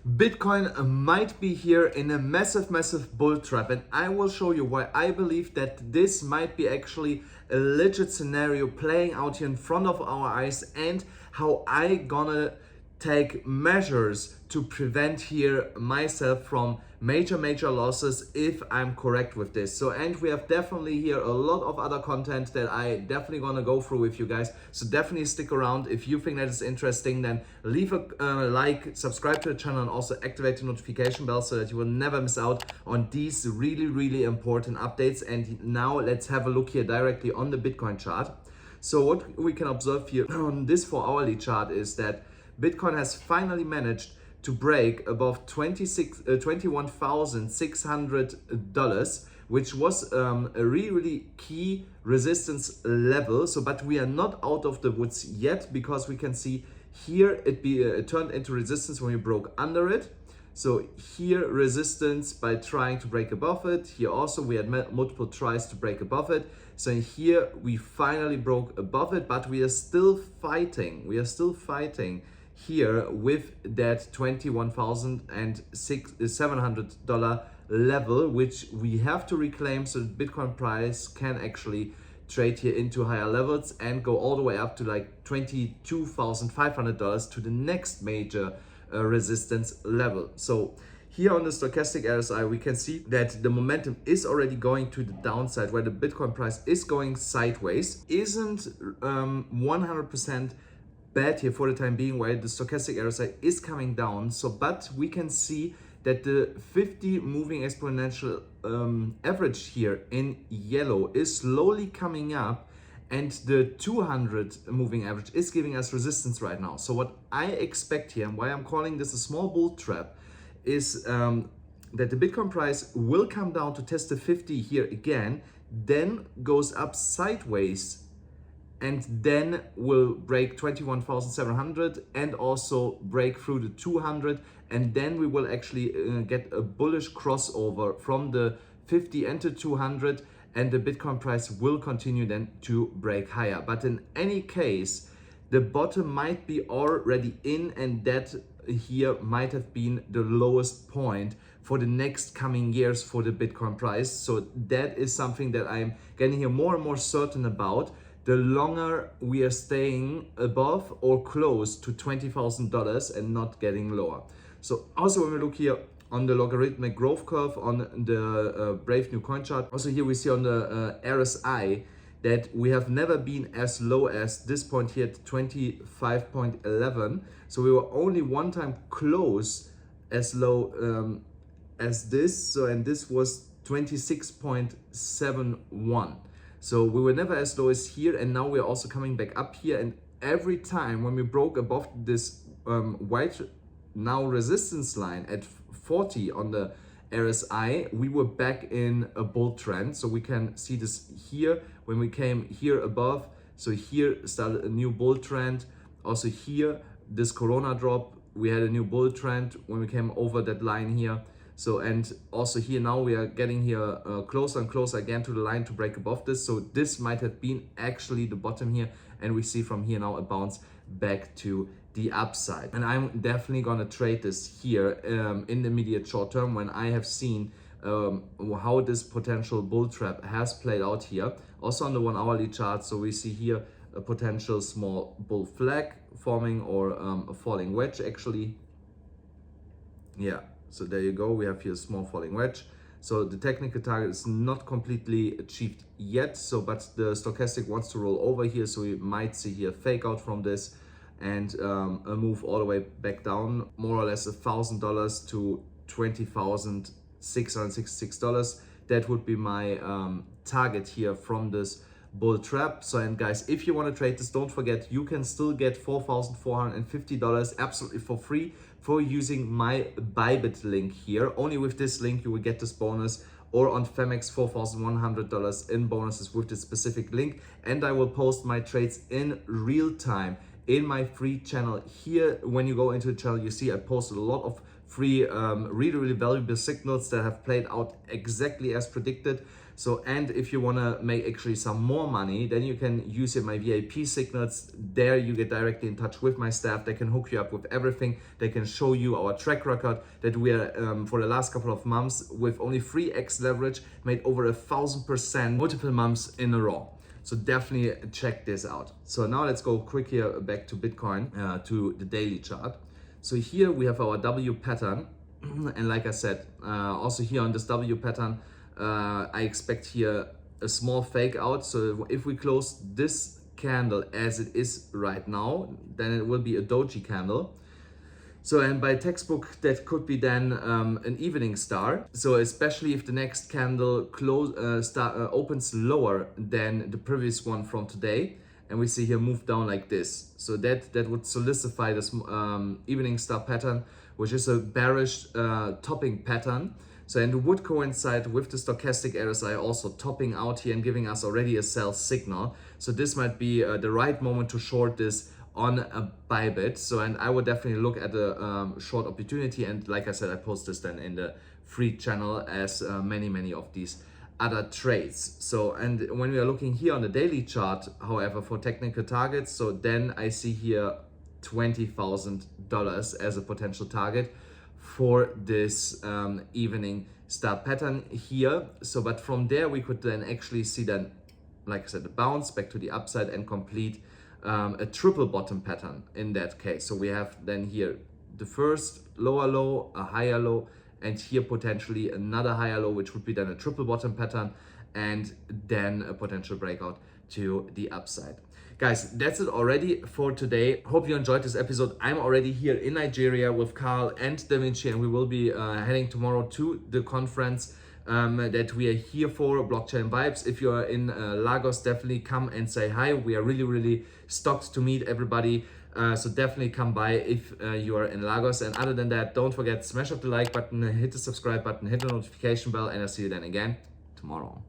Bitcoin might be here in a massive bull trap, and I will show you why I believe that this might be actually a legit scenario playing out here in front of our eyes, and how I gonna take measures to prevent here myself from major losses if I'm correct with this. So, and we have definitely here a lot of other content that I definitely gonna go through with you guys, so definitely stick around. If you think that is interesting, then leave a like, subscribe to the channel, and also activate the notification bell so that you will never miss out on these really important updates. And now let's have a look here directly on the Bitcoin chart. So what we can observe here on this 4-hourly chart is that Bitcoin has finally managed to break above $21,600, which was a really key resistance level. So, but we are not out of the woods yet, because we can see here it turned into resistance when we broke under it. So here resistance by trying to break above it. Here also we had multiple tries to break above it. So here we finally broke above it, but we are still fighting. We are still fighting here with that $21,700 level, which we have to reclaim so the Bitcoin price can actually trade here into higher levels and go all the way up to like $22,500 to the next major resistance level. So here on the stochastic RSI, we can see that the momentum is already going to the downside, where the Bitcoin price is going sideways. Isn't 100% bad here for the time being, while the stochastic RSI is coming down. So, but we can see that the 50 moving exponential average here in yellow is slowly coming up, and the 200 moving average is giving us resistance right now. So what I expect here, and why I'm calling this a small bull trap, is that the Bitcoin price will come down to test the 50 here again, then goes up sideways, and then will break 21,700 and also break through the 200, and then we will actually get a bullish crossover from the 50 and the 200, and the Bitcoin price will continue then to break higher. But in any case, the bottom might be already in, and that here might have been the lowest point for the next coming years for the Bitcoin price. So that is something that I'm getting here more and more certain about. The longer we are staying above or close to $20,000 and not getting lower. So also when we look here on the logarithmic growth curve on the Brave New Coin chart, also here we see on the RSI that we have never been as low as this point here at 25.11. So we were only one time close as low as this. So, and this was 26.71. So we were never as low as here, and now we're also coming back up here. And every time when we broke above this white now resistance line at 40 on the RSI, we were back in a bull trend. So we can see this here when we came here above. So here started a new bull trend. Also here, this Corona drop, we had a new bull trend when we came over that line here. So, and also here now we are getting here closer and closer again to the line to break above this. So this might have been actually the bottom here, and we see from here now a bounce back to the upside. And I'm definitely gonna trade this here in the immediate short term, when I have seen how this potential bull trap has played out here. Also on the 1-hourly chart, so we see here a potential small bull flag forming, or a falling wedge actually. Yeah. So there you go, we have here a small falling wedge. So the technical target is not completely achieved yet, so but the stochastic wants to roll over here, so we might see here a fake out from this, and a move all the way back down, more or less $1,000 to $20,666. That would be my target here from this bull trap. So, and guys, if you want to trade this, don't forget you can still get $4,450 absolutely for free for using my Bybit link here. Only with this link you will get this bonus, or on Phemex $4,100 in bonuses with this specific link. And I will post my trades in real time in my free channel here. When you go into the channel, you see I posted a lot of free really valuable signals that have played out exactly as predicted. So, and if you want to make actually some more money, then you can use my VIP signals. There you get directly in touch with my staff. They can hook you up with everything. They can show you our track record that we are for the last couple of months with only 3x leverage made over 1,000% multiple months in a row. So definitely check this out. So now let's go quick here back to Bitcoin, to the daily chart. So here we have our W pattern. And like I said, also here on this W pattern, I expect here a small fake out. So if we close this candle as it is right now, then it will be a doji candle. So, and by textbook, that could be then an evening star. So especially if the next candle opens lower than the previous one from today, and we see here move down like this. So that would solidify this evening star pattern, which is a bearish topping pattern. So, and it would coincide with the stochastic RSI also topping out here and giving us already a sell signal. So this might be the right moment to short this on a Bybit. So, and I would definitely look at a short opportunity. And like I said, I post this then in the free channel as many of these other trades. So, and when we are looking here on the daily chart, however, for technical targets, so then I see here $20,000 as a potential target for this evening star pattern here. So, but from there we could then actually see then, like I said, a bounce back to the upside and complete a triple bottom pattern in that case. So we have then here the first lower low, a higher low, and here potentially another higher low, which would be then a triple bottom pattern, and then a potential breakout to the upside. Guys, that's it already for today. Hope you enjoyed this episode. I'm already here in Nigeria with Carl and Da Vinci, and we will be heading tomorrow to the conference that we are here for, Blockchain Vibes. If you are in Lagos, definitely come and say hi. We are really stoked to meet everybody. So definitely come by if you are in Lagos. And other than that, don't forget, smash up the like button, hit the subscribe button, hit the notification bell, and I'll see you then again tomorrow.